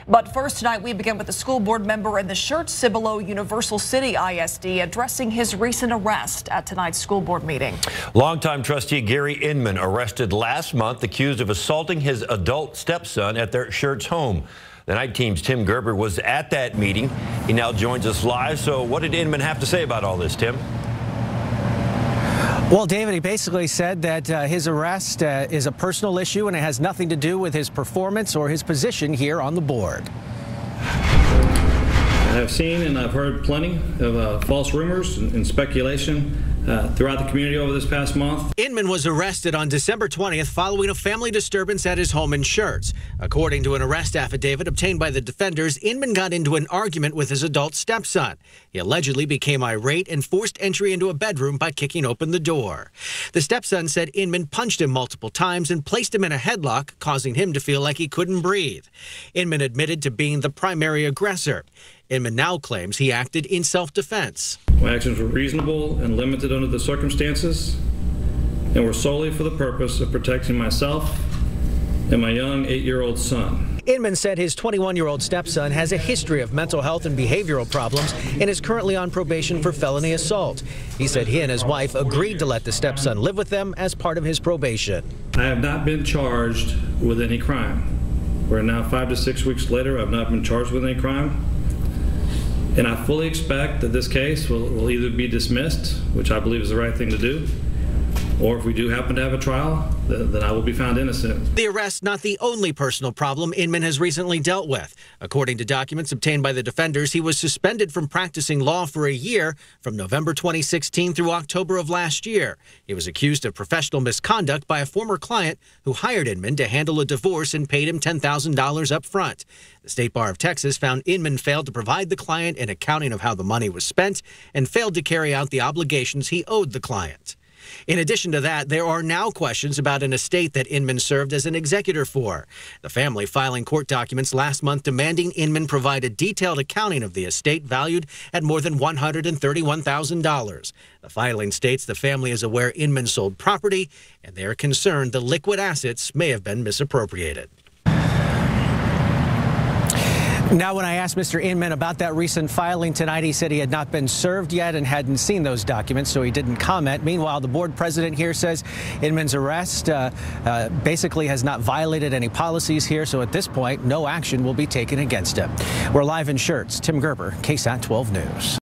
But first tonight, we begin with the school board member in the Shirt Cibolo Universal City ISD addressing his recent arrest at tonight's school board meeting. Longtime trustee Gary Inman arrested last month, accused of assaulting his adult stepson at their Shirts home. The night team's Tim Gerber was at that meeting. He now joins us live. So what did Inman have to say about all this, Tim? Well, David, he basically said that his arrest is a personal issue and it has nothing to do with his performance or his position here on the board. I have seen and I've heard plenty of false rumors and speculation throughout the community over this past month. Inman was arrested on December 20th following a family disturbance at his home in Shirts. According to an arrest affidavit obtained by the defenders, Inman got into an argument with his adult stepson. He allegedly became irate and forced entry into a bedroom by kicking open the door. The stepson said Inman punched him multiple times and placed him in a headlock, causing him to feel like he couldn't breathe. Inman admitted to being the primary aggressor. Inman now claims he acted in self-defense. My actions were reasonable and limited under the circumstances and were solely for the purpose of protecting myself and my young 8-year-old son. Inman said his 21-year-old stepson has a history of mental health and behavioral problems and is currently on probation for felony assault. He said he and his wife agreed to let the stepson live with them as part of his probation. I have not been charged with any crime. We're now 5 to 6 weeks later. I've not been charged with any crime. And I fully expect that this case will either be dismissed, which I believe is the right thing to do, or if we do happen to have a trial, then I will be found innocent. The arrest not the only personal problem Inman has recently dealt with. According to documents obtained by the defenders, he was suspended from practicing law for a year from November 2016 through October of last year. He was accused of professional misconduct by a former client who hired Inman to handle a divorce and paid him $10,000 up front. The State Bar of Texas found Inman failed to provide the client an accounting of how the money was spent and failed to carry out the obligations he owed the client. In addition to that, there are now questions about an estate that Inman served as an executor for. The family filing court documents last month demanding Inman provide a detailed accounting of the estate valued at more than $131,000. The filing states the family is aware Inman sold property and they are concerned the liquid assets may have been misappropriated. Now, when I asked Mr. Inman about that recent filing tonight, he said he had not been served yet and hadn't seen those documents, so he didn't comment. Meanwhile, the board president here says Inman's arrest basically has not violated any policies here, so at this point, no action will be taken against him. We're live in Shirts. Tim Gerber, KSAT 12 News.